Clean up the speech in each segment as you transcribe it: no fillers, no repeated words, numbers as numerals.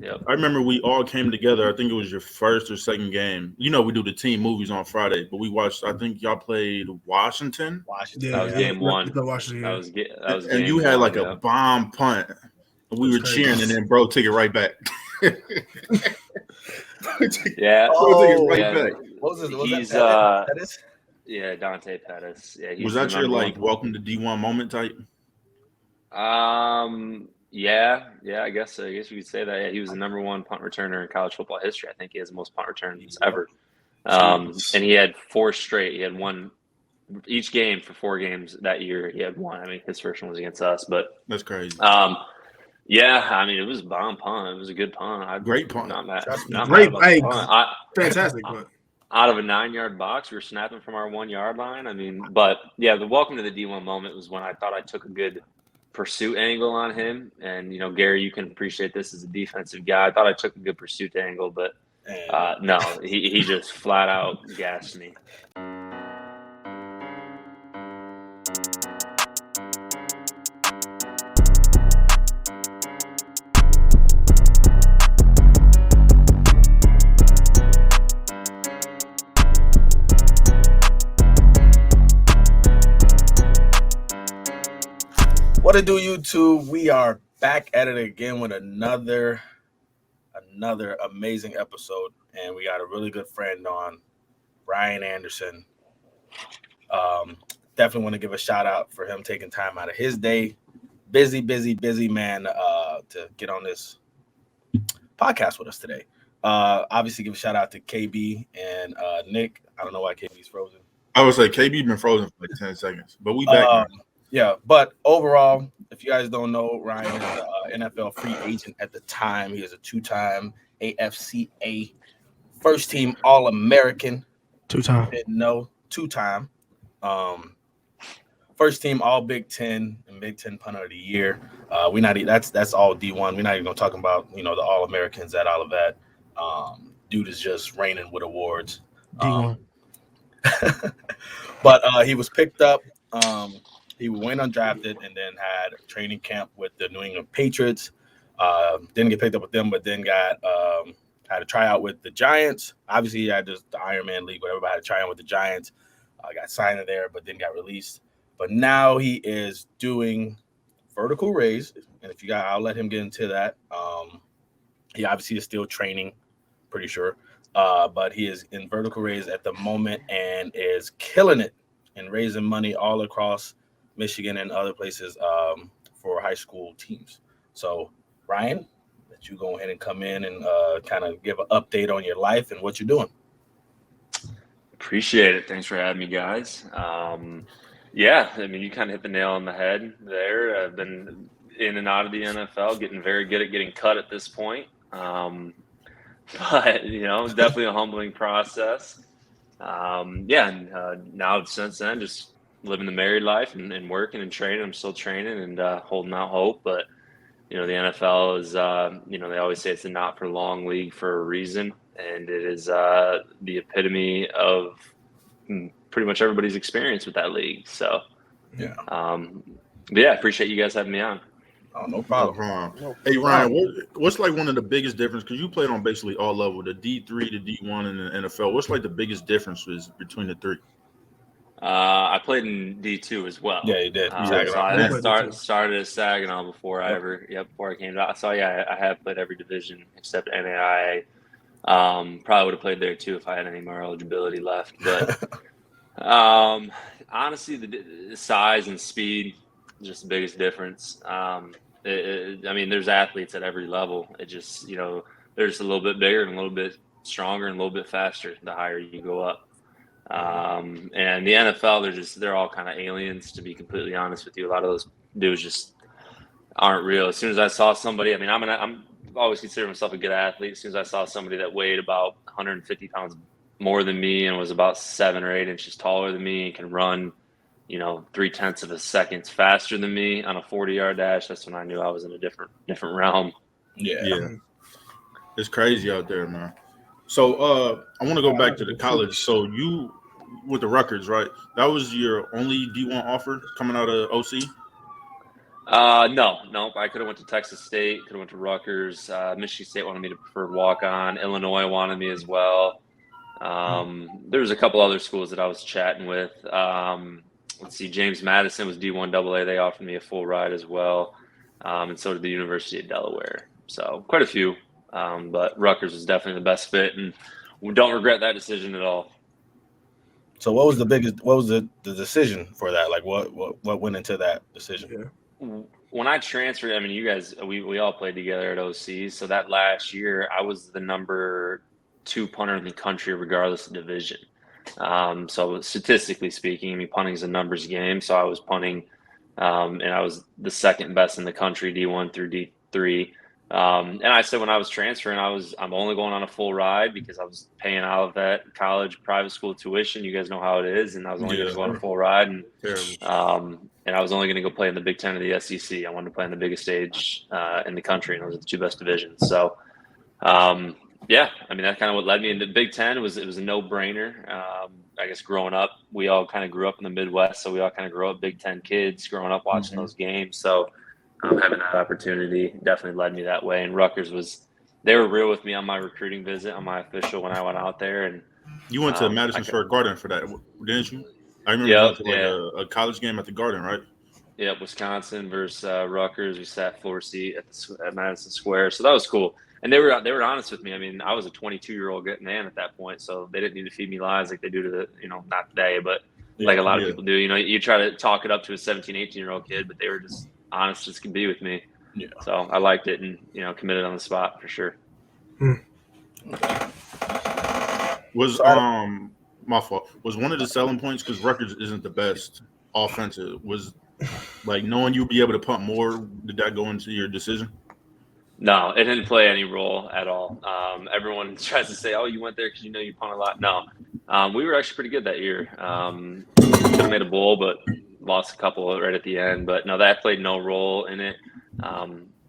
Yep. I remember we all came together. I think it was your first or second game. You know, we do the team movies on Friday, but we watched. I think y'all played Washington, Washington. That was game one. Washington. That Yeah. was that was and you game had one. like a Yep. bomb punt. And we That's were crazy. cheering, and then bro took it right back. Yeah. Bro took it right yeah. back. What was this? Was He's that Pettis? yeah, Dante Pettis. Yeah, he's Was that the your number like one. welcome to D1 moment type? Yeah, I guess you could say that. Yeah, he was the number one punt returner in college football history. I think he has the most punt returns ever. And he had 4 straight. He had one each game for 4 games that year. He had one. I mean, his first one was against us, but That's crazy. yeah, I mean, it was a bomb punt. It was a good punt. Great punt. Not mad. Trust me. Not Great, mad about the hey, punt. fantastic. But Out of a 9-yard box, we were snapping from our 1-yard line. I mean, but yeah, the welcome to the D1 moment was when I thought I took a good pursuit angle on him. And, Gary, you can appreciate this as a defensive guy. I thought I took a good pursuit angle, but no, he just flat out gassed me. What to do, YouTube? We are back at it again with another amazing episode, and we got a really good friend on, Ryan Anderson. Definitely want to give a shout out for him taking time out of his day, busy man, to get on this podcast with us today. Obviously, give a shout out to KB and Nick. I don't know why KB's frozen. I would say KB been frozen for like 10 seconds, but we back now. Yeah, but overall, if you guys don't know, Ryan is an NFL free agent at the time. He is a 2-time AFCA first-team All-American. 2-time. Didn't know, 2-time. First-team All-Big Ten and Big Ten Punter of the Year. That's all D1. We're not even gonna talk about the All-Americans at all of that. Dude is just raining with awards. D1. But he was picked up. He went undrafted and then had a training camp with the New England Patriots. Didn't get picked up with them, but then had a tryout with the Giants. Obviously, he had the Iron Man League, whatever, but had a tryout with the Giants. Got signed in there, but then got released. But now he is doing vertical raise. And I'll let him get into that. He obviously is still training, pretty sure. But he is in vertical raise at the moment and is killing it and raising money all across Michigan and other places for high school teams. So, Ryan, let you go ahead and come in and kind of give an update on your life and what you're doing. Appreciate it. Thanks for having me, guys. Yeah, I mean, you kind of hit the nail on the head there. I've been in and out of the NFL, getting very good at getting cut at this point. But, definitely a humbling process. Now since then, just living the married life and working and training. I'm still training and holding out hope. But, the NFL is, they always say it's a not for long league for a reason. And it is the epitome of pretty much everybody's experience with that league. So, I appreciate you guys having me on. Oh, no problem. Hey, Ryan, what's like one of the biggest differences? Because you played on basically all levels, the D3 to D1 in the NFL. What's like the biggest differences between the three? I played in D2 as well. Yeah, you did. So I started at Saginaw before I came out. So yeah, I have played every division except NAIA. Probably would have played there too if I had any more eligibility left. But honestly, the size and speed is just the biggest difference. I mean, there's athletes at every level. It just they're just a little bit bigger and a little bit stronger and a little bit faster the higher you go up. And the NFL, they're all kind of aliens, to be completely honest with you. A lot of those dudes just aren't real. As soon as I saw somebody, I mean, I'm always consider myself a good athlete. As soon as I saw somebody that weighed about 150 pounds more than me and was about 7 or 8 inches taller than me and can run, 0.3 of a second faster than me on a 40-yard dash, that's when I knew I was in a different realm. Yeah. It's crazy out there, man. So I want to go back to the college. So you with the Rutgers, right? That was your only D1 offer coming out of OC? No. I could have went to Texas State, could have went to Rutgers. Michigan State wanted me to preferred walk on. Illinois wanted me as well. There was a couple other schools that I was chatting with. Let's see, James Madison was D1 AA. They offered me a full ride as well, and so did the University of Delaware. So quite a few, but Rutgers was definitely the best fit, and we don't regret that decision at all. So what was the decision for that? Like what went into that decision? When I transferred, I mean, you guys, we all played together at OC. So that last year, I was the number 2 punter in the country, regardless of division. So statistically speaking, I mean, punting is a numbers game. So I was punting, and I was the second best in the country, D1 through D3. And I said when I was transferring, I'm only going on a full ride because I was paying out of that college private school tuition. You guys know how it is, and I was only going to go on a full ride, and I was only going to go play in the Big Ten of the SEC. I wanted to play on the biggest stage in the country, and those are the 2 best divisions. So, yeah, I mean, that's kind of what led me into Big Ten. It was a no-brainer. I guess growing up, we all kind of grew up in the Midwest, so we all kind of grew up Big Ten kids growing up watching those games. So having that opportunity definitely led me that way. And Rutgers they were real with me on my recruiting visit, on my official when I went out there. And you went to Madison Square Garden for that, didn't you? I remember you went to a college game at the Garden, right? Yep, Wisconsin versus Rutgers. We sat floor seat at Madison Square, so that was cool. And they were honest with me. I mean, I was a 22-year-old man at that point, so they didn't need to feed me lies like they do to not today, but like a lot of people do. You try to talk it up to a 17, 18-year-old kid, but they were just honest as can be with me. Yeah. So I liked it and committed on the spot for sure. Was my fault. Was one of the selling points, because Rutgers isn't the best offensive, was like knowing you'd be able to punt more? Did that go into your decision? No, it didn't play any role at all. Everyone tries to say, "Oh, you went there because you punt a lot." No, we were actually pretty good that year. Could have made a bowl, but lost a couple right at the end. But no, that played no role in it.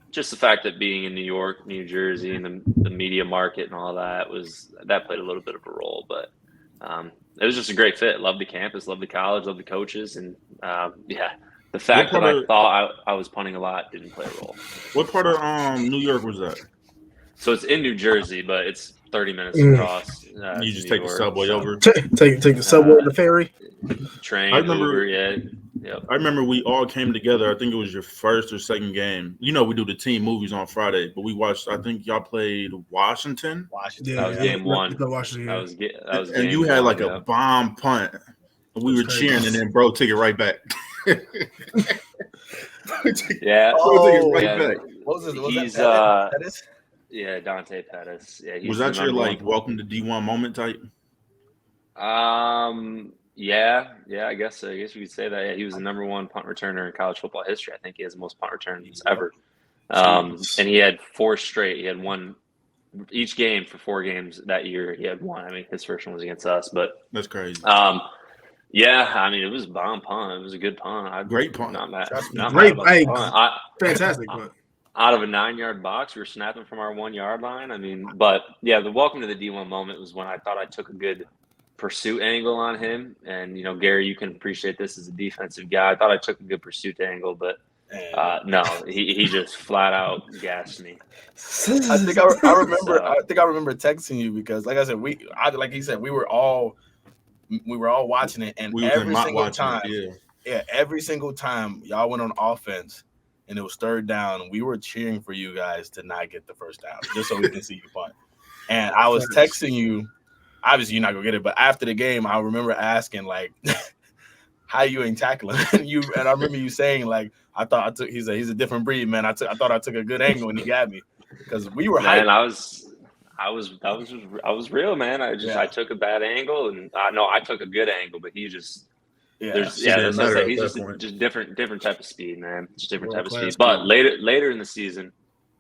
Just the fact that being in New York, New Jersey, and the media market and all that played a little bit of a role. But it was just a great fit. Loved the campus, loved the college, loved the coaches, and the fact that I thought I was punting a lot didn't play a role. What part of New York was that? So it's in New Jersey, but it's 30 minutes across. You just take the subway over. Take the subway or the ferry. Train. I remember. Uber, Yep. I remember we all came together. I think it was your first or second game. We do the team movies on Friday, but we watched. I think y'all played Washington. Yeah, that was game 1. Washington. That was. And you had like a bomb punt. And we were cheering, and then bro took it right back. Yeah. Back. What was this? He's Pettis? Yeah, Dante Pettis. Yeah, was that your welcome to D1 moment type? Yeah, I guess you could say that. Yeah, he was the number 1 punt returner in college football history. I think he has the most punt returns ever. And he had 4 straight. He had one each game for 4 games that year. He had 1. I mean, his first one was against us, but that's crazy. Yeah, I mean, it was a bomb punt. It was a good punt. Great punt. Great, fantastic punt. Out of a 9-yard box, we were snapping from our 1-yard line. I mean, but yeah, the welcome to the D1 moment was when I thought I took a good pursuit angle on him. And, Gary, you can appreciate this as a defensive guy. I thought I took a good pursuit angle, but no, he just flat out gassed me. I think I remember texting you because, like I said, like he said, we were all watching it, and every single time y'all went on offense and it was 3rd down, we were cheering for you guys to not get the first down just so we can see you punt. And I was texting you. Obviously, you're not gonna get it, but after the game, I remember asking like, "How you ain't tackling?" and I remember you saying like, "I thought I took." He's a different breed, man. I thought I took a good angle, and he got me because we were. Man, I was real, man. I took a bad angle, and I took a good angle, but he just. He's just different type of speed, man. Just different type of speed. But later in the season,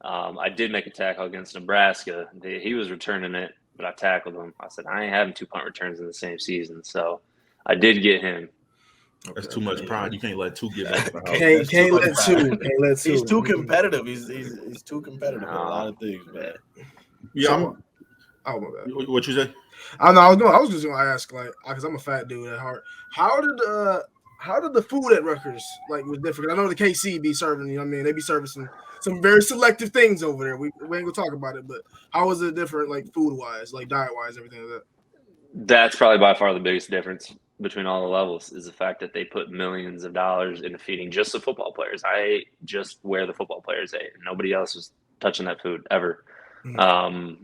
I did make a tackle against Nebraska. He was returning it, but I tackled him. I said, I ain't having 2 punt returns in the same season. So I did get him. That's too much pride. You can't let 2 get back. Can't let 2. He's too competitive. He's too competitive in a lot of things, man. Yeah. My bad. What you say? I was just gonna ask, like, because I'm a fat dude at heart. How How did the food at Rutgers was different? I know the KC be serving, you know what I mean? They be serving some very selective things over there. We ain't gonna talk about it, but how is it different, food wise, diet wise, everything like that? That's probably by far the biggest difference between all the levels is the fact that they put millions of dollars into feeding just the football players. I ate just where the football players ate. Nobody else was touching that food ever. Mm-hmm.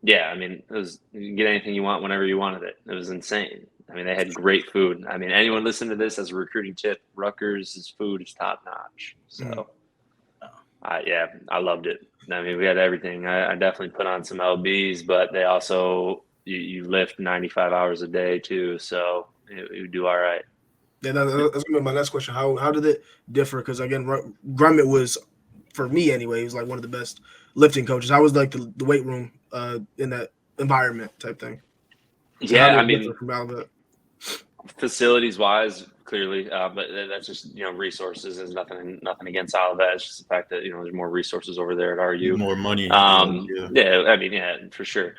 Yeah, I mean, it was you can get anything you want whenever you wanted it. It was insane. I mean, they had great food. I mean, anyone listening to this as a recruiting tip, Rutgers' food is top notch. So, I loved it. I mean, we had everything. I definitely put on some LBs, but they also you lift 95 hours a day too, so you do all right. Yeah, that's gonna be my next question. How did it differ? Because again, Grummett was, for me anyway, he was one of the best lifting coaches. How was the weight room in that environment type thing? So yeah, I mean, facilities wise, clearly, but that's just resources. There's nothing against Olivet. It's just the fact that there's more resources over there at RU, more money. Yeah, I mean, for sure.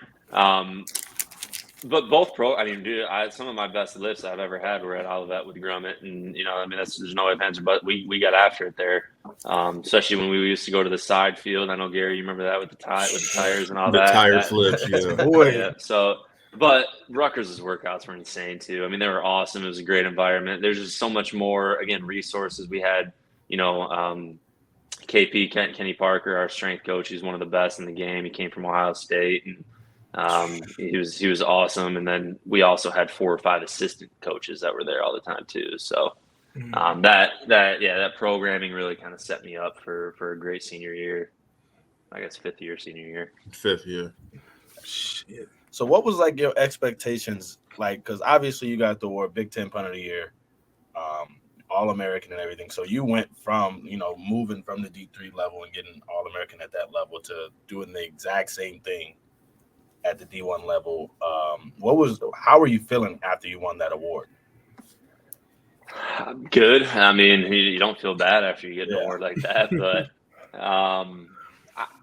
But both some of my best lifts I've ever had were at Olivet with Grummett, and there's no ifs, ands, but we got after it there, especially when we used to go to the side field. I know Gary, you remember that with the tires and all that. The tire flips, yeah. Boy. Yeah. So, but Rutgers' workouts were insane too. I mean, they were awesome. It was a great environment. There's just so much more. Again, resources. We had, KP Kenny Parker, our strength coach. He's one of the best in the game. He came from Ohio State, and he was awesome. And then we also had 4 or 5 assistant coaches that were there all the time too. So that programming really kind of set me up for a great senior year. I guess fifth year. Shit. So what was your expectations? Because obviously you got the award Big Ten Punter of the Year, All-American and everything. So you went from, moving from the D3 level and getting All-American at that level to doing the exact same thing at the D1 level. How were you feeling after you won that award? Good. I mean, you don't feel bad after you get an award like that, but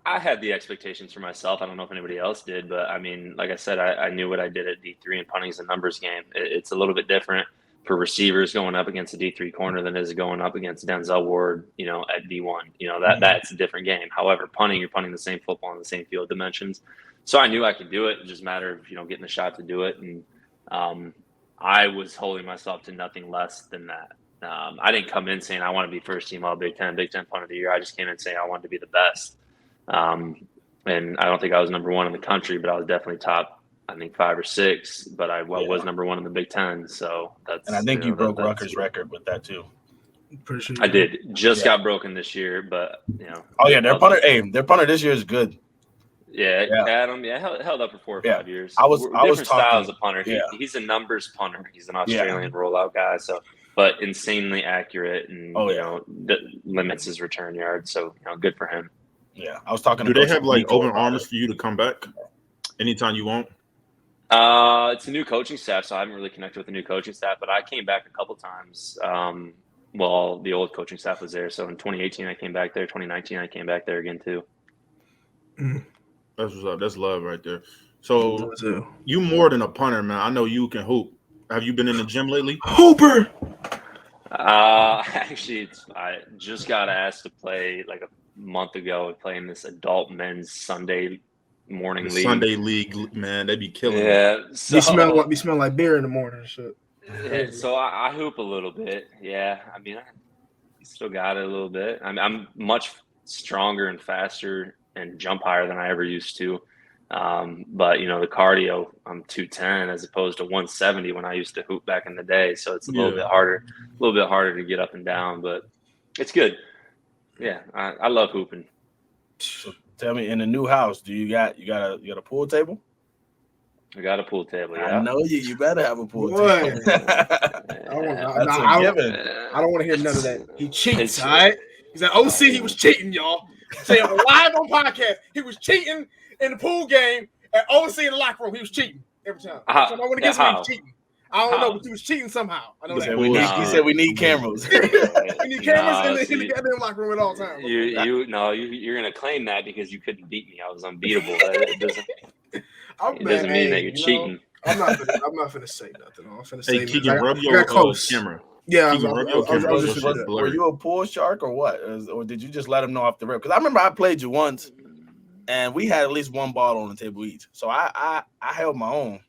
I had the expectations for myself. I don't know if anybody else did, but I mean, like I said, I knew what I did at D3, and punting is a numbers game. It's a little bit different for receivers going up against a D3 corner than it is going up against Denzel Ward, at D1. That's a different game. However, punting, you're punting the same football in the same field dimensions. So I knew I could do it. It just mattered of, getting the shot to do it. And I was holding myself to nothing less than that. I didn't come in saying I want to be first team all Big Ten Punter of the Year. I just came in saying I wanted to be the best. And I don't think I was number 1 in the country, but I was definitely top, I think 5 or 6. But I was number 1 in the Big Ten. So that's. And I think you broke Rutgers' record with that too. Pretty sure I did. Just got broken this year, but Oh yeah, their punter this year is good. Yeah, Adam. Yeah, held up for 4 or 5 years. I was different talking, styles of punter. Yeah. He's a numbers punter. He's an Australian rollout guy. So, but insanely accurate and limits his return yard. So good for him. Yeah, I was talking. Do they have open arms for you to come back anytime you want? It's a new coaching staff, so I haven't really connected with the new coaching staff. But I came back a couple times while the old coaching staff was there. So in 2018, I came back there. 2019, I came back there again too. That's what's up. That's love right there. So you more than a punter, man. I know you can hoop. Have you been in the gym lately? Hooper. Actually, I just got asked to play a month ago, playing this adult men's Sunday morning league. Sunday league, man, they be killing. Yeah, so, you smell like beer in the morning and shit. Yeah, so I hoop a little bit. Yeah, I mean, I still got it a little bit. I'm much stronger and faster and jump higher than I ever used to. But the cardio, I'm 210 as opposed to 170 when I used to hoop back in the day. So it's a little bit harder to get up and down, but it's good. Yeah, I love hooping. So tell me, in the new house, do you got a pool table? I got a pool table. Yeah, I know you better have a pool table. I don't want to hear none of that. He cheats, all right? He's like, OC, he was cheating, y'all. Saying live on podcast, he was cheating in the pool game at OC in the locker room. He was cheating every time. So no one against him, he was cheating. I don't know, but he was cheating somehow. I know that. He said we need cameras. We need cameras in the goddamn locker room at all times. You're gonna claim that because you couldn't beat me. I was unbeatable. It doesn't mean that you're cheating. I'm not finna say nothing. I'm finna say Keegan, rub your camera. Yeah, I Keegan was Romeo came just out, gonna say that. Were you a pool shark or what? Or did you just let him know off the rip? Because I remember I played you once, and we had at least one ball on the table each. So I held my own.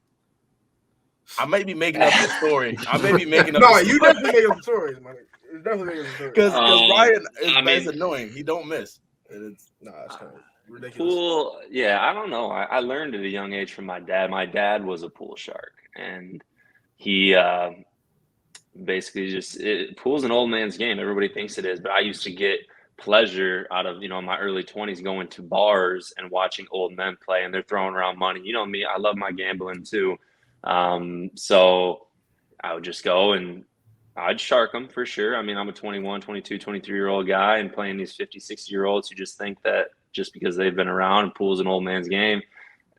I may be making up the story. I may be making up. No, the story. you definitely make up the stories, man. It's definitely making up the stories. Because Ryan is I mean, annoying. He don't miss. It's It's kind of ridiculous. pool, yeah, I don't know. I learned at a young age from my dad. My dad was a pool shark, and he basically pool's an old man's game. Everybody thinks it is, but I used to get pleasure out of, in my early 20s going to bars and watching old men play, and they're throwing around money. You know me, I love my gambling too. So I would just go and I'd shark them for sure. I mean, I'm a 21, 22, 23-year-old guy and playing these 50, 60-year-olds who just think that just because they've been around and pool's an old man's game,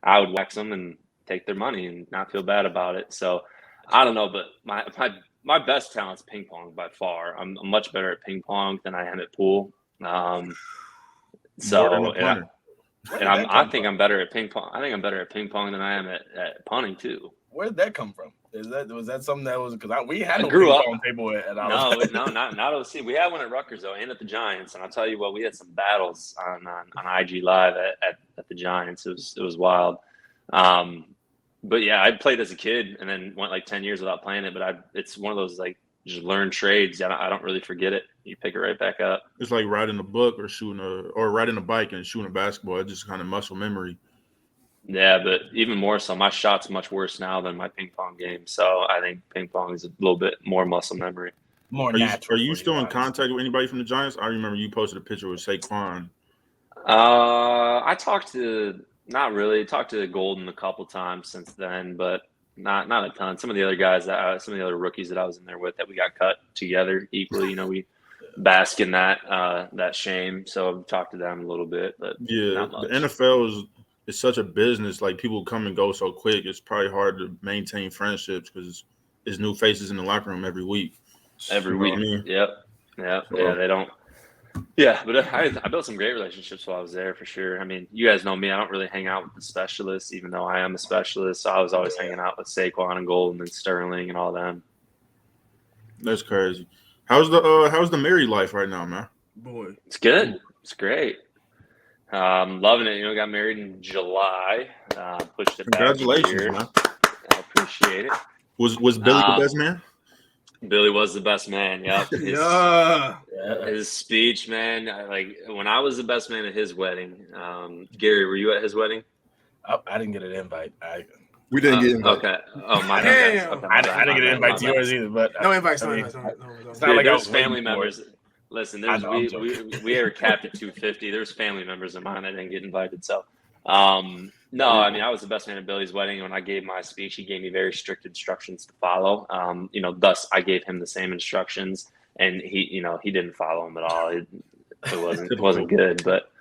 I would wax them and take their money and not feel bad about it. So I don't know, but my best talent's ping pong by far. I'm much better at ping pong than I am at pool. So I think I'm better at ping pong. I think I'm better at ping pong than I am at punting too. Where did that come from? Was that something that was because we had no grew ping up pong table at not OC. We had one at Rutgers though, and at the Giants. And I'll tell you what, we had some battles on IG Live at the Giants. It was wild. But yeah, I played as a kid and then went like 10 years without playing it. But it's one of those like just learn trades. I don't really forget it. You pick it right back up. It's like riding a book or riding a bike and shooting a basketball. It's just kind of muscle memory. Yeah, but even more so, my shot's much worse now than my ping pong game. So I think ping pong is a little bit more muscle memory. More Are natural. you still in contact with anybody from the Giants? I remember you posted a picture with Saquon. I talked to Golden a couple times since then, but not a ton. Some of the other guys some of the other rookies that I was in there with that we got cut together equally. We bask in that shame. So I've talked to them a little bit, but yeah, not much. The NFL is such a business. Like people come and go so quick. It's probably hard to maintain friendships because it's new faces in the locker room every week. Every week. I mean? Yep. Yeah. They don't. Yeah, but I built some great relationships while I was there for sure. I mean, you guys know me. I don't really hang out with the specialists, even though I am a specialist. So I was always hanging out with Saquon and Golden and Sterling and all them. That's crazy. How's the married life right now, man? Boy, it's good. It's great. Loving it. Got married in July. Pushed it back. Congratulations, man. I appreciate it. Was Billy the best man? Billy was the best man. Yep. His speech, man. Like when I was the best man at his wedding. Gary, were you at his wedding? I didn't get an invite. We didn't get invited. Okay. Oh my Damn. God. I didn't get an invite to yours either. But no invites. It's not like there's family members. Listen, we are capped at 250. There's family members of mine that didn't get invited. So, no, I mean, I was the best man at Billy's wedding. When I gave my speech, he gave me very strict instructions to follow. Thus I gave him the same instructions, and he didn't follow them at all. It wasn't good, but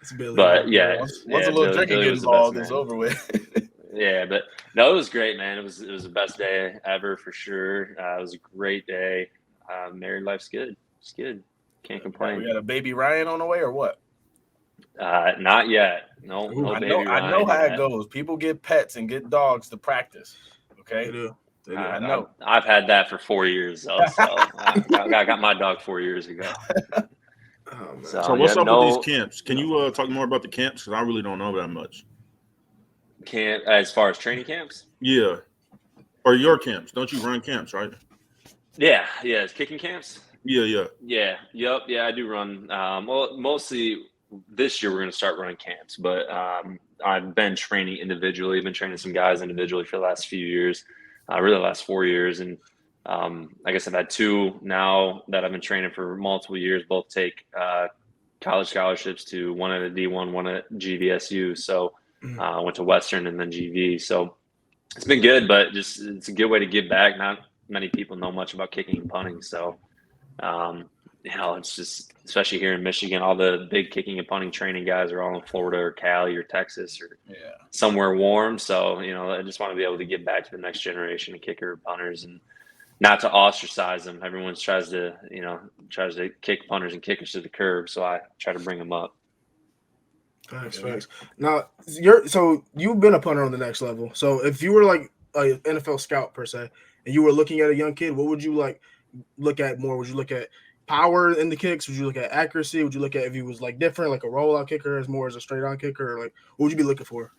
yeah. Once a little drinking gets involved, it's over with. Yeah, but no, it was great, man. It was the best day ever for sure. It was a great day. Married life's good. It's good. Can't complain. We got a baby Ryan on the way or what? Not yet. No baby Ryan. I know how it goes. People get pets and get dogs to practice. Okay. They do. I know. I've had that for 4 years, though. So I got my dog 4 years ago. So what's up with these camps? Can you talk more about the camps? Because I really don't know that much. Camp as far as training camps? Yeah. Or your camps. Don't you run camps, right? Yeah. It's kicking camps? Yeah. Yep. Yeah, I do run. Well, mostly this year we're going to start running camps, but I've been training individually. I've been training some guys individually for the last few years, really the last 4 years. And I guess I've had two now that I've been training for multiple years, both take college scholarships to one at a D1, one at GVSU. So I went to Western and then GV. So it's been good, but it's a good way to give back. Not many people know much about kicking and punting. So, it's just, especially here in Michigan, all the big kicking and punting training guys are all in Florida or Cali or Texas or somewhere warm. So, I just want to be able to give back to the next generation of kicker punters and not to ostracize them. Everyone tries to kick punters and kickers to the curb. So I try to bring them up. Facts. Now, you've been a punter on the next level. So if you were like an NFL scout per se, and you were looking at a young kid, what would you like look at more? Would you look at power in the kicks? Would you look at accuracy? Would you look at if he was like different, like a rollout kicker as more as a straight on kicker? Or like what would you be looking for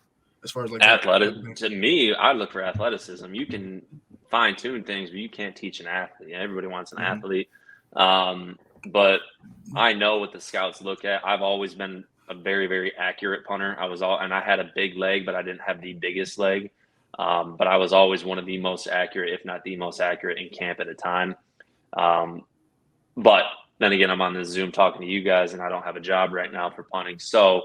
as far as like athletic? To me, I look for athleticism. You can fine tune things, but you can't teach an athlete. Everybody wants an athlete. But I know what the scouts look at. I've always been a very, very accurate punter. And I had a big leg, but I didn't have the biggest leg. But I was always one of the most accurate, if not the most accurate in camp at the time. But then again, I'm on this Zoom talking to you guys, and I don't have a job right now for punting. So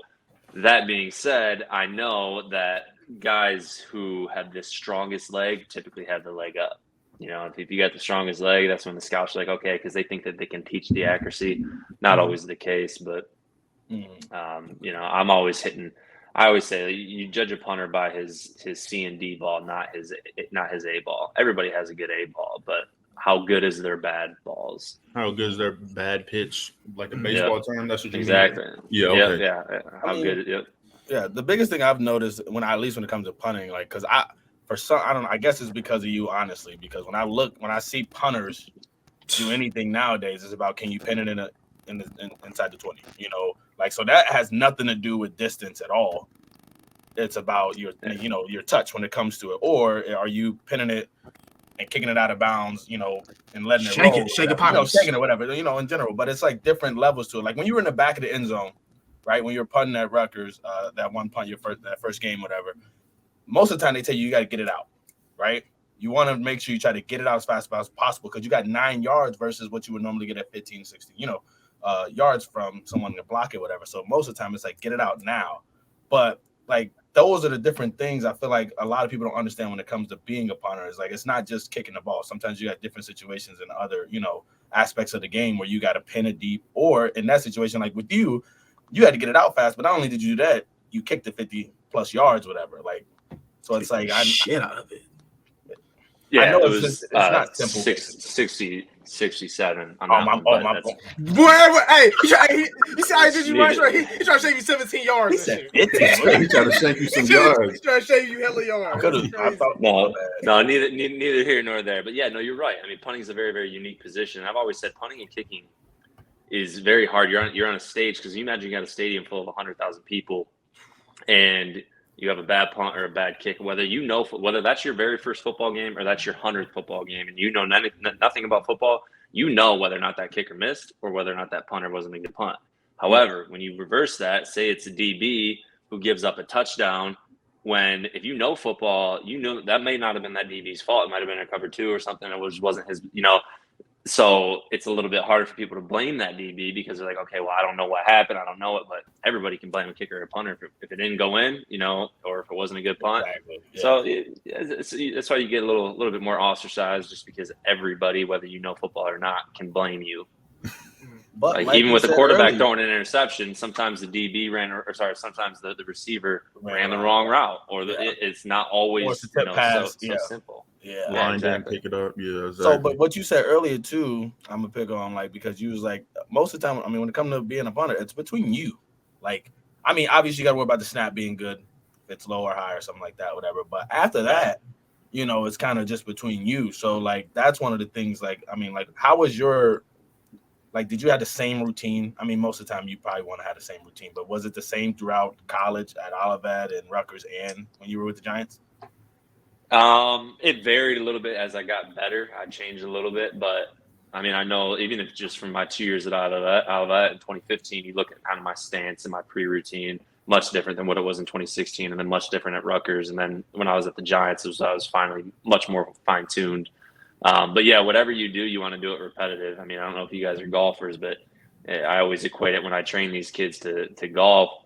that being said, I know that guys who have the strongest leg typically have the leg up. If you got the strongest leg, that's when the scouts are like, okay, because they think that they can teach the accuracy. Not always the case, but I'm always hitting. I always say you judge a punter by his C and D ball, not his A ball. Everybody has a good A ball, but how good is their bad balls? How good is their bad pitch? Like a baseball term? That's what you exactly. mean? Yeah. Okay. Yeah. How good? Yep. Yeah. The biggest thing I've noticed at least when it comes to punting, like, because I guess it's because of you, honestly, because when I see punters do anything nowadays, it's about, can you pin it inside the 20, so that has nothing to do with distance at all. It's about your touch when it comes to it, or are you pinning it and kicking it out of bounds, and letting it roll, shaking it, whatever, in general. But it's like different levels to it. Like when you were in the back of the end zone, right? When you're punting at Rutgers, that one punt, that first game, whatever. Most of the time they tell you got to get it out, right? You want to make sure you try to get it out as fast as possible because you got 9 yards versus what you would normally get at 15, 16, yards from someone to block it, whatever. So most of the time it's like, get it out now. But like, those are the different things I feel like a lot of people don't understand when it comes to being a punter. It's like, it's not just kicking the ball. Sometimes you got different situations and other, aspects of the game where you got to pin it deep, or in that situation, like with you had to get it out fast, but not only did you do that, you kicked it 50 plus yards, whatever. Like, so it's like, shit out of it. Yeah, I know it was it's not simple. 67. My fault. Hey, you see how I did you right? He tried to shave you 17 yards. He said 50. He tried to shank you some yards. He tried to shave you hella yards. No, neither here nor there. But yeah, no, you're right. I mean, punting is a very, very unique position. I've always said punting and kicking is very hard. You're on a stage, because you imagine you got a stadium full of 100,000 people, and you have a bad punt or a bad kick, whether that's your very first football game or that's your 100th football game, and you know nothing about football, whether or not that kicker missed or whether or not that punter wasn't a good punt. However, when you reverse that, say it's a DB who gives up a touchdown, if you know football, that may not have been that DB's fault. It might have been a cover 2 or something. It wasn't his, So it's a little bit harder for people to blame that DB because they're like, okay, well, I don't know what happened. I don't know it, but everybody can blame a kicker or a punter if it didn't go in, or if it wasn't a good punt. Exactly. Yeah. So that's why you get a little bit more ostracized, just because everybody, whether you know football or not, can blame you. But like even with the quarterback throwing an interception, sometimes the DB sometimes the receiver ran the wrong route, or it's not always so simple. Yeah, line didn't pick it up. Yeah, exactly. So, but what you said earlier too, I'm gonna pick on, like, because you was like, most of the time, I mean, when it comes to being a punter, it's between you. Like, I mean, obviously you got to worry about the snap being good, if it's low or high or something like that, whatever. But after that, it's kind of just between you. So, like, that's one of the things. Like, I mean, like, how was your, like, did you have the same routine? I mean, most of the time you probably want to have the same routine, but was it the same throughout college at Olivet and Rutgers and when you were with the Giants? It varied a little bit as I got better. I changed a little bit, but I mean, I know even if just from my 2 years at Olivet in 2015, you look at kind of my stance and my pre-routine, much different than what it was in 2016, and then much different at Rutgers. And then when I was at the Giants, I was finally much more fine-tuned. But yeah, whatever you do, you want to do it repetitive. I mean, I don't know if you guys are golfers, but I always equate it when I train these kids to golf.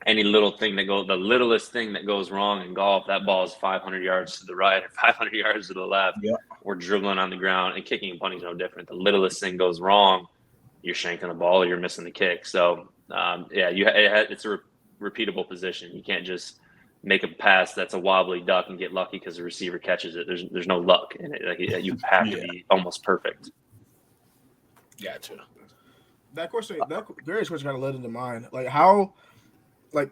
Any little thing the littlest thing that goes wrong in golf, that ball is 500 yards to the right or 500 yards to the left. Yeah. We're dribbling on the ground, and kicking and punting is no different. The littlest thing goes wrong, you're shanking the ball or you're missing the kick. So, it's a repeatable position. You can't just make a pass that's a wobbly duck and get lucky because the receiver catches it. There's no luck in it. Like, you have to be almost perfect. Gotcha. That various question kind of led into mine. Like, how, like,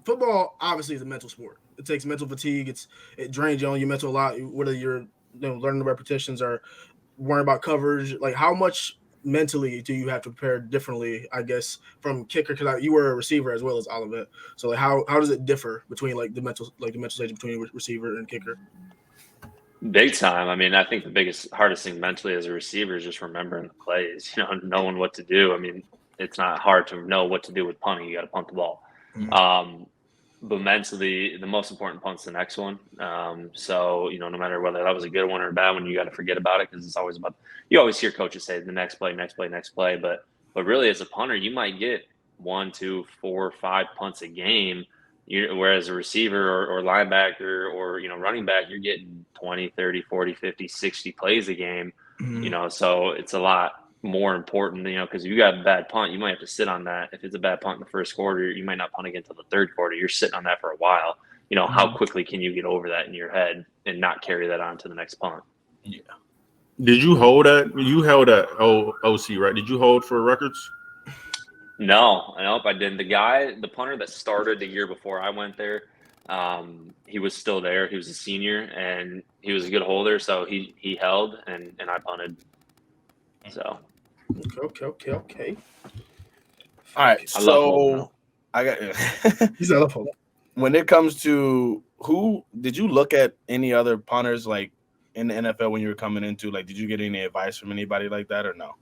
football obviously is a mental sport. It takes mental fatigue. It drains you on your mental a lot, whether you're learning the repetitions or worrying about coverage? Like, how much mentally do you have to prepare differently? I guess from kicker, because you were a receiver as well as Olivet. So like, how does it differ between the mental stage between receiver and kicker? Big time. I mean, I think the hardest thing mentally as a receiver is just remembering the plays. Knowing what to do. I mean, it's not hard to know what to do with punting. You got to punt the ball. Mm-hmm. But mentally, the most important punt's the next one. So, no matter whether that was a good one or a bad one, you got to forget about it because it's always about – you always hear coaches say the next play, next play, next play. But really as a punter, you might get 1, 2, 4, 5 punts a game, whereas a receiver or linebacker or, running back, you're getting 20, 30, 40, 50, 60 plays a game. Mm-hmm. So it's a lot more important, because if you got a bad punt, you might have to sit on that. If it's a bad punt in the first quarter, you might not punt again until the third quarter. You're sitting on that for a while. Mm-hmm. How quickly can you get over that in your head and not carry that on to the next punt? Yeah. Did you hold at? You held at OC, right? Did you hold for records? No, nope, I didn't. The punter that started the year before I went there, he was still there. He was a senior, and he was a good holder, so he held, and I punted. So. Okay. All right, so I got he's a love. When it comes to who did you look at any other punters like in the NFL when you were coming into? Like, did you get any advice from anybody like that or no?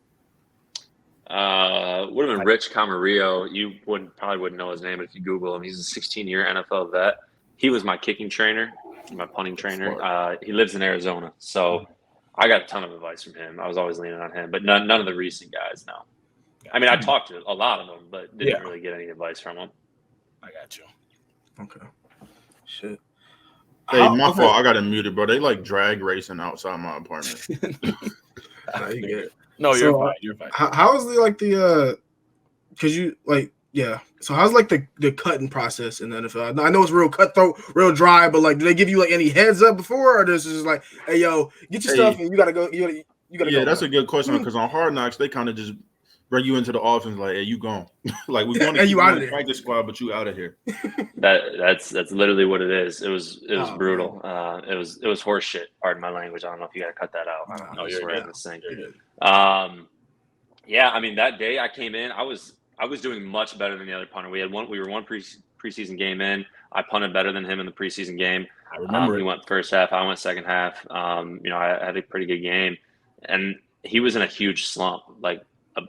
Would have been Rich Camarillo. You probably wouldn't know his name, but if you Google him, he's a 16-year NFL vet. He was my kicking trainer, my punting trainer. He lives in Arizona, so I got a ton of advice from him. I was always leaning on him, but none of the recent guys, no. I mean, I talked to a lot of them, but didn't really get any advice from them. I got you. Okay. Shit. Hey, my fault. I got it muted, bro. They like drag racing outside my apartment. No, you get it. No, you're fine. You're fine. How is because you so how's the cutting process in the NFL? I know it's real cutthroat, real dry, but do they give you any heads up before, or this is just hey, yo, get your stuff and you gotta go. You gotta go. Yeah, that's a good question because on Hard Knocks they kind of just bring you into the offense hey, you gone. We're going to you out of the practice squad, but you out of here. That's literally what it is. It was brutal. It was horse shit. Pardon my language. I don't know if you got to cut that out. No, you're good. This thing. Yeah, I mean that day I came in, I was doing much better than the other punter. We were one preseason game in. I punted better than him in the preseason game. I remember he went first half. I went second half. I had a pretty good game, and he was in a huge slump,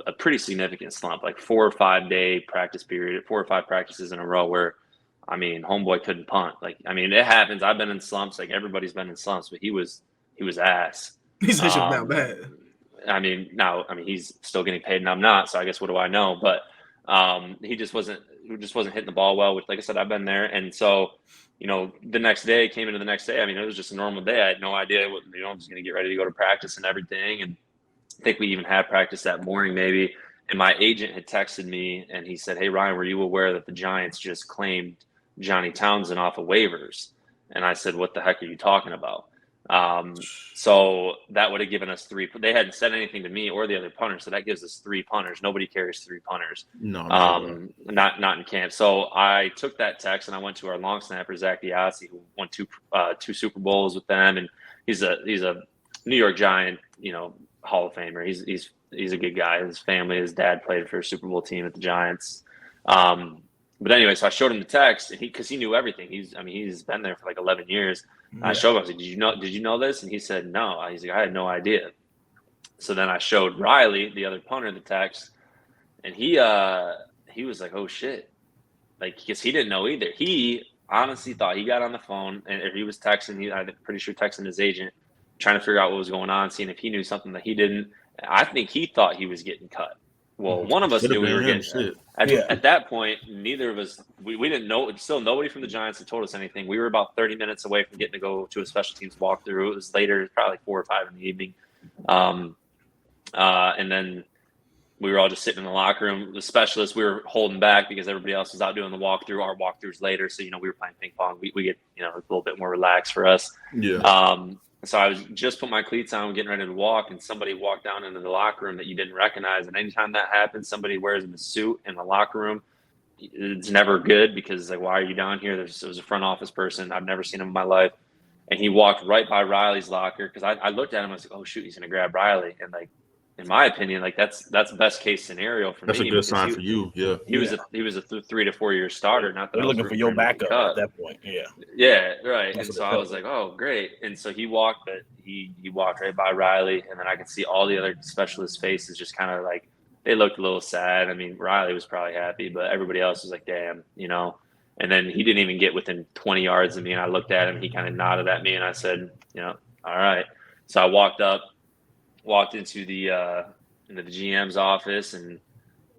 a pretty significant slump, 4 or 5 day practice period, 4 or 5 practices in a row where, homeboy couldn't punt. It happens. I've been in slumps. Everybody's been in slumps, but he was ass. He's not bad. He's still getting paid and I'm not. So I guess what do I know? But he just wasn't hitting the ball well, which, like I said, I've been there. And so, the next day came into the next day. It was just a normal day. I had no idea what, I'm just going to get ready to go to practice and everything. And I think we even had practice that morning maybe. And my agent had texted me and he said, "Hey, Ryan, were you aware that the Giants just claimed Johnny Townsend off of waivers?" And I said, "What the heck are you talking about?" So that would have given us 3. They hadn't said anything to me or the other punters, so that gives us 3 punters. Nobody carries 3 punters. No, not in camp. So I took that text and I went to our long snapper Zach Diassi, who won 2 Super Bowls with them, and he's a New York Giant, Hall of Famer. He's a good guy. His family, his dad played for a Super Bowl team at the Giants. But anyway, so I showed him the text, and because he knew everything. He's been there for 11 years. Yeah. I showed him. I was like, "Did you know this?" And he said, "No." He's like, "I had no idea." So then I showed Riley, the other punter, the text, and he was like, "Oh shit," because he didn't know either. He honestly thought he got on the phone and he was texting. I'm pretty sure texting his agent, trying to figure out what was going on, seeing if he knew something that he didn't. I think he thought he was getting cut. Well, one of us knew we were getting cut. At that point, neither of us, we didn't know. Still, nobody from the Giants had told us anything. We were about 30 minutes away from getting to go to a special teams walkthrough. It was later, probably 4 or 5 in the evening. And then we were all just sitting in the locker room. The specialists, we were holding back because everybody else was out doing the walkthrough. Our walkthroughs later, so we were playing ping pong. We get a little bit more relaxed for us. Yeah. So I was just put my cleats on, getting ready to walk, and somebody walked down into the locker room that you didn't recognize. And anytime that happens, somebody wears a suit in the locker room. It's never good because why are you down here? It was a front office person. I've never seen him in my life. and he walked right by Riley's locker because I looked at him. I was like, oh shoot, he's gonna grab Riley, and like in my opinion, like that's best case scenario for me. That's a good sign for you. Yeah, he was a 3 to 4 year starter. Not that they're looking for your backup at that point. Yeah, right. And so I was like, oh great. And so he walked right by Riley, and then I could see all the other specialist faces just kind of like they looked a little sad. I mean, Riley was probably happy, but everybody else was like, damn, you know. And then he didn't even get within 20 yards of me, and I looked at him. He kind of nodded at me, and I said, you know, all right. So I walked into the GM's office, and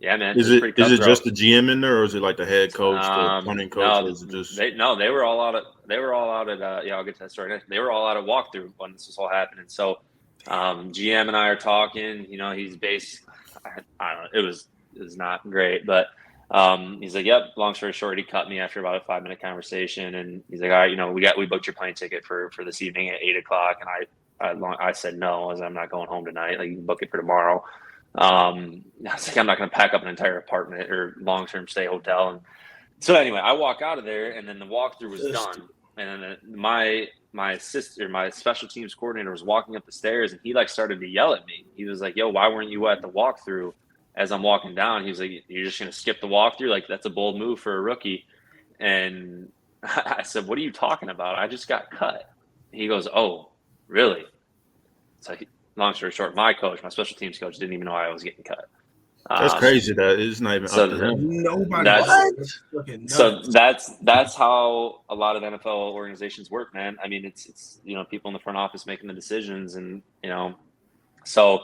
yeah, man. Is it just the GM in there, or is it like the head coach, the punting coach? No, or is it just... they were all out at I'll get to that story next. They were all out at walkthrough when this was all happening. So GM and I are talking. You know, he's I don't know. It was not great, but he's like, yep. Long story short, he cut me after about a 5-minute conversation, and he's like, all right, you know, we booked your plane ticket for this evening at 8:00, and I said no, as I'm not going home tonight. Like, you can book it for tomorrow. I was like, I'm not going to pack up an entire apartment or long-term stay hotel. And so anyway, I walk out of there, and then the walkthrough was done, and then my special teams coordinator was walking up the stairs, and he like started to yell at me. He was like, yo, why weren't you at the walkthrough? As I'm walking down, he was like, you're just going to skip the walkthrough? Like, that's a bold move for a rookie. And I said, what are you talking about? I just got cut. He goes, oh, really? It's like, long story short, my special teams coach, didn't even know I was getting cut. That's crazy. That it's not even up to him. Nobody. So that's how a lot of NFL organizations work, man. I mean, it's you know, people in the front office making the decisions, and you know, so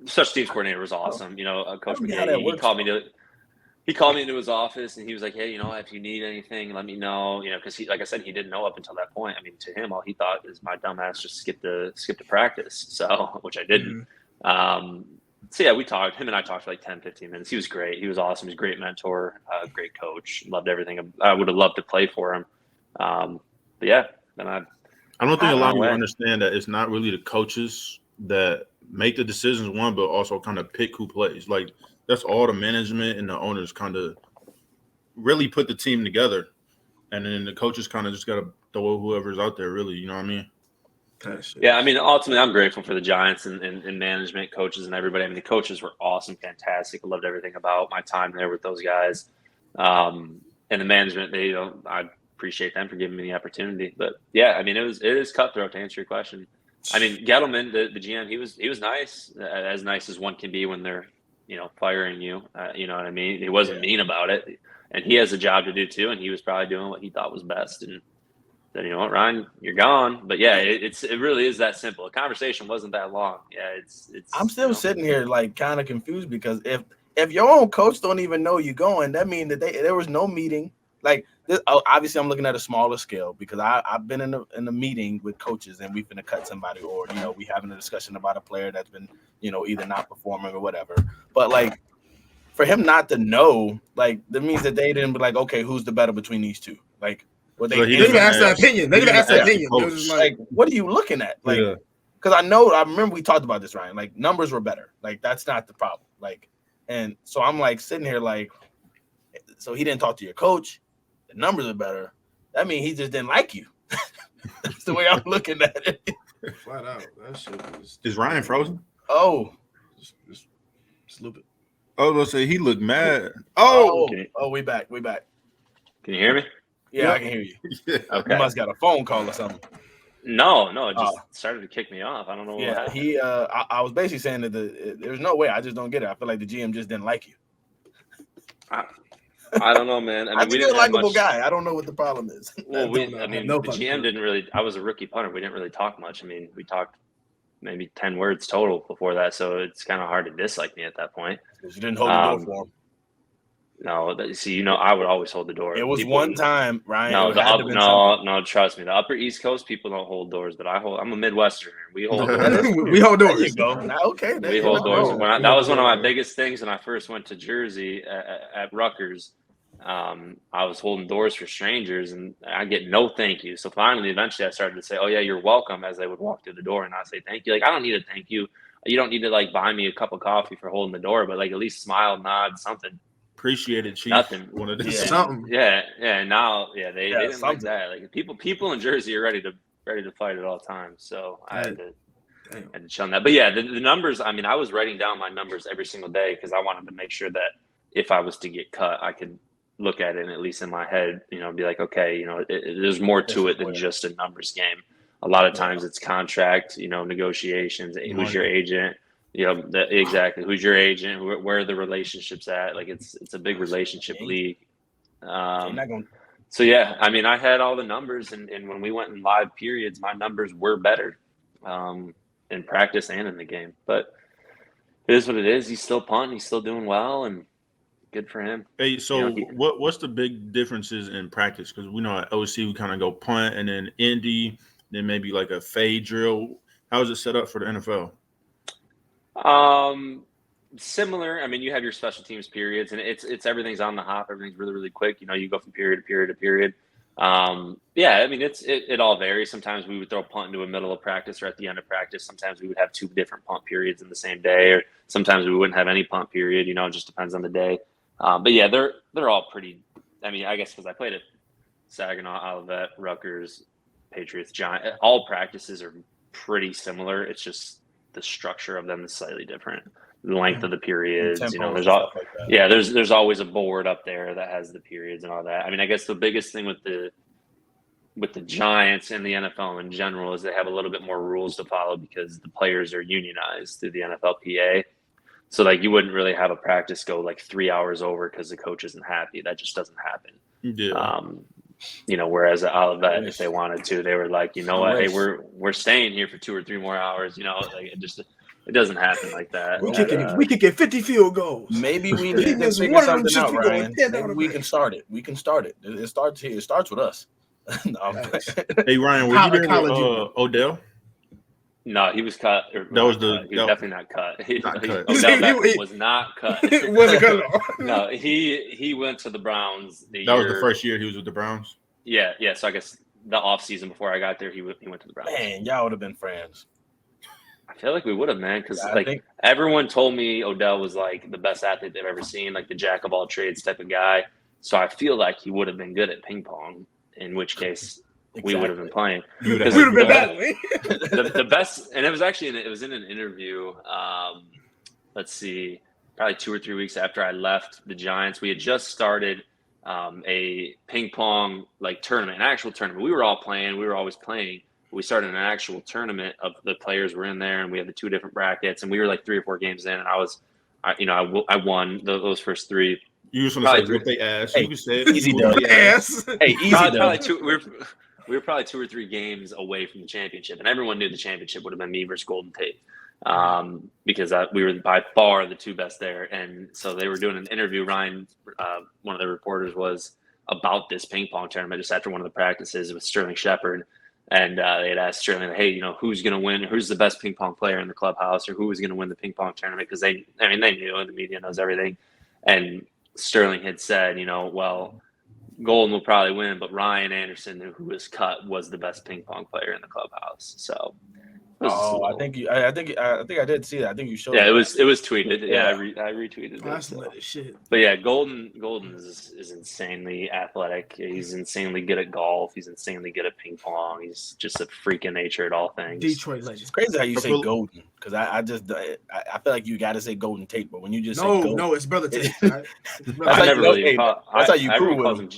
special teams coordinator was awesome. You know, Coach McGee, he called me into his office, and he was like, hey, you know, if you need anything, let me know. You know, because like I said, he didn't know up until that point. I mean, to him, all he thought is my dumbass just skipped the practice. So, which I didn't. So yeah, him and I talked for like 10, 15 minutes. He was great. He was awesome. He's a great mentor, great coach. Loved everything. I would have loved to play for him. But yeah, then I don't think a lot of people understand that it's not really the coaches that make the decisions, but also kind of pick who plays. Like, that's all the management and the owners kind of really put the team together. And then the coaches kind of just got to throw whoever's out there, really. You know what I mean? Yeah, I mean, ultimately, I'm grateful for the Giants and management, coaches, and everybody. I mean, the coaches were awesome, fantastic. I loved everything about my time there with those guys. And the management, I appreciate them for giving me the opportunity. But yeah, I mean, it is cutthroat, to answer your question. I mean, Gettleman, the GM, he was nice as one can be when they're, you know, firing you. You know what I mean? He wasn't mean about it, and he has a job to do too, and he was probably doing what he thought was best. And then, you know what, Ryan, you're gone. But yeah, it really is that simple. The conversation wasn't that long. Yeah, it's. I'm still sitting here like kind of confused, because if your own coach don't even know you going, that means that there was no meeting. Like, this, obviously, I'm looking at a smaller scale, because I've been in a meeting with coaches, and we've been to cut somebody, or you know, we having a discussion about a player that's been, you know, either not performing or whatever. But like, for him not to know, like, that means that they didn't be like, okay, who's the better between these two? Like, they didn't ask that opinion. They didn't ask that opinion. It was just like, what are you looking at? Like, because I remember we talked about this, Ryan. Like, numbers were better. Like, that's not the problem. Like, and so I'm like sitting here like, so he didn't talk to your coach. The numbers are better. That means he just didn't like you. That's the way I'm looking at it. Flat out. That shit is Ryan frozen? Oh. Just stupid. Oh, let's say he looked mad. We back. Can you hear me? Yeah, I can hear you. Yeah. Okay. You must got a phone call or something. No, it just started to kick me off. I don't know what happened. I was basically saying that there's no way. I just don't get it. I feel like the GM just didn't like you. I don't know, man. I mean, you're a likable guy. I don't know what the problem is. Well, the GM didn't really. I was a rookie punter. We didn't really talk much. I mean, we talked maybe 10 words total before that, so it's kind of hard to dislike me at that point. Because you didn't hold the door for him. No, see, you know, I would always hold the door. It was one time, Ryan. No, trust me. The Upper East Coast people don't hold doors, but I'm a Midwesterner. We hold doors. We hold doors. There you go. Okay. We hold doors. That was one of my biggest things when I first went to Jersey at Rutgers. I was holding doors for strangers, and I get no thank you. So finally, eventually, I started to say, "Oh yeah, you're welcome," as they would walk through the door, and I say, "Thank you." Like, I don't need a thank you. You don't need to like buy me a cup of coffee for holding the door, but like at least smile, nod, something. Appreciate it, Chief. Nothing. Wanted to something. Yeah. Now, they didn't like that. Like people in Jersey are ready ready to fight at all times. So I had to shun that. But yeah, the numbers. I mean, I was writing down my numbers every single day because I wanted to make sure that if I was to get cut, I could look at it and at least in my head, be like, okay, there's more to it than just a numbers game. A lot of times it's contract, negotiations. Who's your agent? Exactly. Who's your agent? Where are the relationships at? Like it's a big relationship league. So yeah, I mean, I had all the numbers, and when we went in live periods, my numbers were better in practice and in the game. But it is what it is. He's still punting. He's still doing well, and good for him. Hey, so what's the big differences in practice? Because we know at OC we kind of go punt, and then Indy, then maybe like a fade drill. How is it set up for the NFL? Similar. I mean, you have your special teams periods, and it's everything's on the hop. Everything's really, really quick. You go from period to period to period. Yeah, I mean, it all varies. Sometimes we would throw a punt into the middle of practice or at the end of practice. Sometimes we would have 2 different punt periods in the same day, or sometimes we wouldn't have any punt period. It just depends on the day. But yeah, they're all pretty. I mean, I guess because I played at Saginaw, Olivet, Rutgers, Patriots, Giants. All practices are pretty similar. It's just the structure of them is slightly different. The length of the periods, there's always a board up there that has the periods and all that. I mean, I guess the biggest thing with the Giants and the NFL in general is they have a little bit more rules to follow because the players are unionized through the NFLPA. So like you wouldn't really have a practice go like 3 hours over because the coach isn't happy. That just doesn't happen. Yeah. Whereas at Olivet, if they wanted to, they were like, what, hey, we're staying here for 2 or 3 more hours. Like it doesn't happen like that. We could get 50 field goals. Maybe we need to figure something out, Ryan. Maybe we can start it. It starts here. It starts with us. Hey, Ryan, were you there with Odell? No, he was cut. He was definitely not cut. Odell was not cut. It wasn't cut at all. No, he went to the Browns. That was the first year he was with the Browns? Yeah. So I guess the off season before I got there, he went to the Browns. Man, y'all would have been friends. I feel like we would have, man, because everyone told me Odell was like the best athlete they've ever seen, like the jack of all trades type of guy. So I feel like he would have been good at ping pong, in which case we would have been playing. We would have been battling. The best, and it was in an interview. Let's see, probably 2 or 3 weeks after I left the Giants. We had just started a ping pong tournament, an actual tournament. We were all playing. We were always playing. We started an actual tournament of the players were in there, and we had the 2 different brackets, and we were like 3 or 4 games in, and I won those first 3. You just want to say whoop they ass. Hey, you can say it. Easy ass. Hey, easy we were probably 2 or 3 games away from the championship, and everyone knew the championship would have been me versus Golden Tate because we were by far the 2 best there. And so they were doing an interview. Ryan, one of the reporters, was about this ping pong tournament just after one of the practices with Sterling Shepard. And they had asked Sterling, hey, who's going to win? Who's the best ping pong player in the clubhouse, or who was going to win the ping pong tournament? Because they knew, and the media knows everything. And Sterling had said, well, Golden will probably win, but Ryan Anderson, who was cut, was the best ping pong player in the clubhouse. So, I think I did see that. I think you showed. Yeah, it was tweeted. Yeah, I retweeted it. Shit. But yeah, Golden is insanely athletic. He's insanely good at golf. He's insanely good at ping pong. He's just a freak of nature at all things. Detroit legend. It's crazy how you say Golden, because I feel like you got to say Golden Tate, but when you just say Golden, no, it's Brother Tate. Right? I never really. That's how you prove him.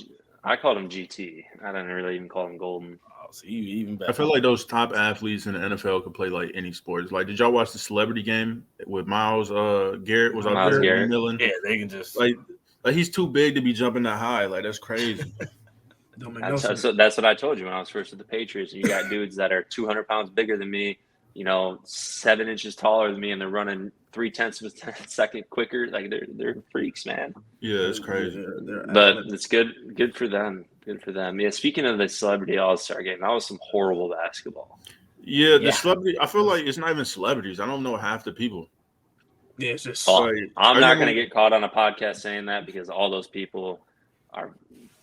I called him GT. I didn't really even call him Golden. So even better. I feel like those top athletes in the NFL could play like any sports. Like, did y'all watch the celebrity game with Miles Garrett? Was out there? Millen? Yeah, they can just like he's too big to be jumping that high. Like, that's crazy. So that's what I told you when I was first with the Patriots. You got dudes that are 200 pounds bigger than me, 7 inches taller than me, and they're running 0.3 of a second quicker. Like they're freaks, man. Yeah, it's crazy. But it's good for them. Good for them. Yeah, speaking of the celebrity all-star game, that was some horrible basketball. Yeah, the celebrity. I feel like it's not even celebrities. I don't know half the people. Yeah, it's just. I'm not going to get caught on a podcast saying that because all those people are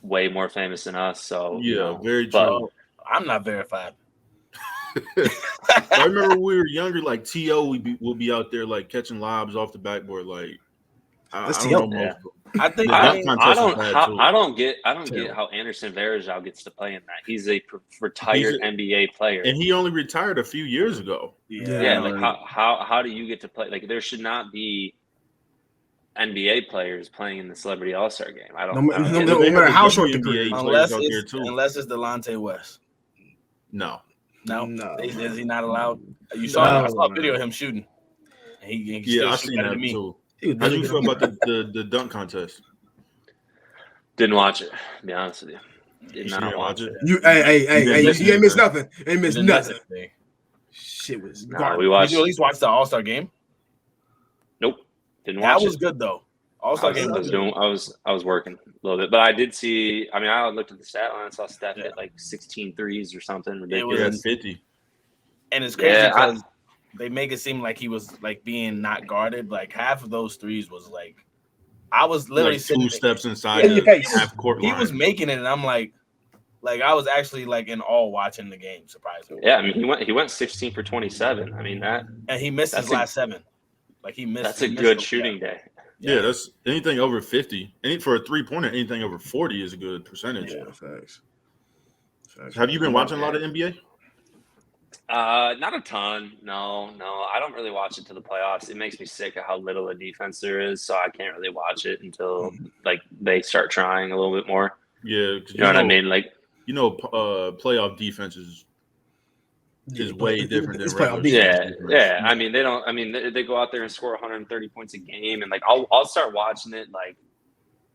way more famous than us. So yeah, very true. I'm not verified. I remember when we were younger, like T.O. we'll be out there like catching lobs off the backboard, like. I don't know. Yeah. I think I don't get how Anderson Varejao gets to play in that. He's a retired NBA player, and he only retired a few years ago. Yeah, like how do you get to play? Like there should not be NBA players playing in the Celebrity All-Star game. I don't. No matter how short the career, unless it's Delonte West. No. Is he not allowed? I saw a video of him shooting. I seen that too. How do you feel about the dunk contest? Didn't watch it. To be honest with you, did not watch it. You ain't missed nothing. Ain't missed nothing. Shit was. We watched. Did you at least watch the All-Star game? Nope, didn't watch it. That was good though. All-Star game. I was working a little bit, but I did see. I mean, I looked at the stat line and saw Steph hit like 16 threes or something ridiculous. It was 50. And it's crazy because they make it seem like he was like being not guarded. Like half of those threes was like, I was literally like two steps inside in your face. Half court line. He was making it, and I'm like I was actually like in awe watching the game. Surprisingly, yeah. I mean, he went 16 for 27. I mean that, and he missed his last 7. Like he missed. That's a good shooting day. Yeah, that's anything over 50. For a 3-pointer, anything over 40 is a good percentage. Yeah, facts. Have you been watching a lot of NBA? Not a ton. No. I don't really watch it to the playoffs. It makes me sick of how little a defense there is, so I can't really watch it until like they start trying a little bit more. Yeah, you know what I mean. Like playoff defenses is way different than regular. Yeah. I mean, they don't. I mean, they go out there and score 130 points a game, and like I'll start watching it like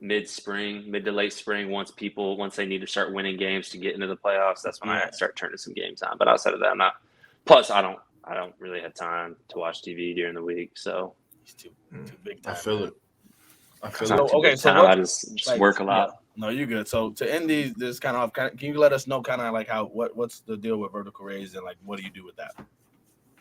mid to late spring once they need to start winning games to get into the playoffs. That's when I start turning some games on. But outside of that, I'm not. Plus, I don't really have time to watch TV during the week. So it's too big time. I feel it. So I just work a lot. Yeah. No, you're good. So to end this kind of, can you let us know kind of like what's the deal with vertical raise and like what do you do with that?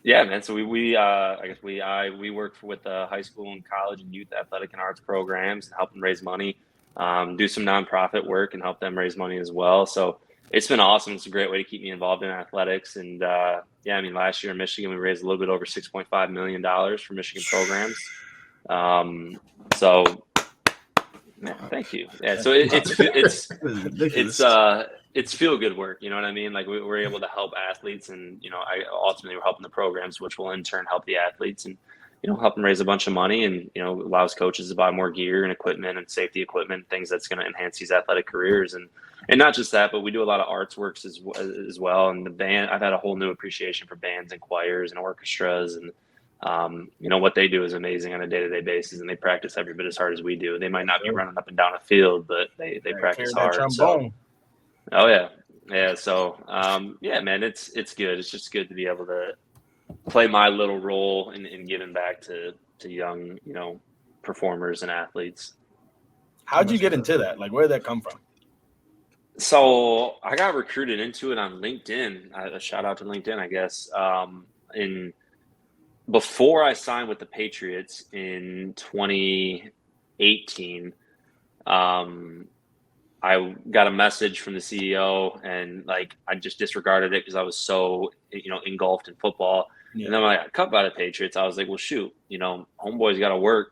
Yeah, man. So we work with high school and college and youth athletic and arts programs and help them raise money, do some nonprofit work and help them raise money as well. So it's been awesome. It's a great way to keep me involved in athletics. And I mean, last year in Michigan, we raised a little bit over $6.5 million for Michigan programs. So man, thank you. Yeah. So it's feel good work. You know what I mean? Like we're able to help athletes and, ultimately we're helping the programs, which will in turn help the athletes and, help them raise a bunch of money and, allows coaches to buy more gear and equipment and safety equipment, things that's going to enhance these athletic careers. And not just that, but we do a lot of arts works as well. And the band, I've had a whole new appreciation for bands and choirs and orchestras and, what they do is amazing on a day-to-day basis, and they practice every bit as hard as we do. They might not be running up and down a field, but they practice hard. So, oh yeah. So, man, it's good. It's just good to be able to play my little role in giving back to young, performers and athletes. How'd you get into that? Like, where did that come from? So I got recruited into it on LinkedIn. A shout out to LinkedIn, I guess. Before I signed with the Patriots in 2018, I got a message from the CEO and like I just disregarded it because I was so engulfed in football. Yeah. And then when I got cut by the Patriots, I was like, well, shoot, homeboy's got to work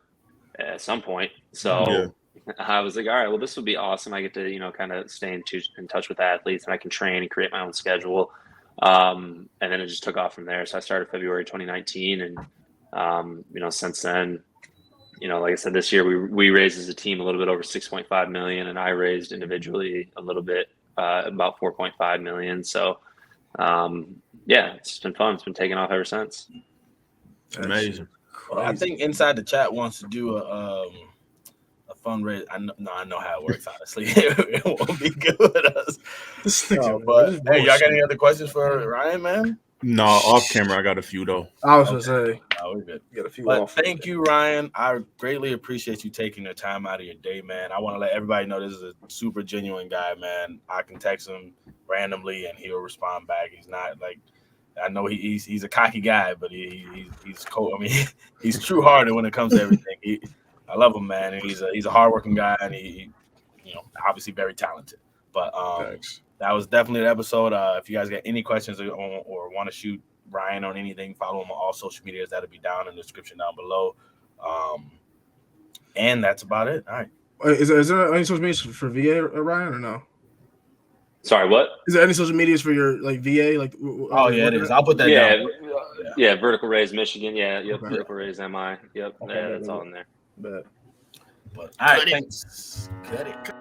at some point. So I was like, all right, well, this would be awesome. I get to kind of stay in touch with athletes and I can train and create my own schedule. And then it just took off from there. So I started February 2019 and since then, like I said, this year we raised as a team a little bit over 6.5 million and I raised individually a little bit, about 4.5 million. So, it's been fun. It's been taking off ever since. Amazing. I think Inside the Chat wants to do a fundraiser. I know how it works, honestly. It won't be good with us. But hey, y'all got any other questions for Ryan, man? No, off camera, I got a few though. I was gonna say, we're good. You got a few. But thank you, Ryan. I greatly appreciate you taking the time out of your day, man. I want to let everybody know this is a super genuine guy, man. I can text him randomly and he'll respond back. He's not like, I know he's a cocky guy, but he's cool. I mean, he's true hearted when it comes to everything. I love him, man. And he's a hardworking guy, and he obviously very talented. But that was definitely the episode. If you guys got any questions or want to shoot Ryan on anything, follow him on all social medias. That'll be down in the description down below. And that's about it. All right. Is there any social media for VA, Ryan, or no? Sorry, what? Is there any social medias for your like VA? Like, oh yeah, it is. I'll put that down. Yeah, Vertical Raise Michigan. Yeah, yep. Okay. Vertical Raise MI. Yep. Okay, yeah, that's all in there. But all right, thanks. Cut it.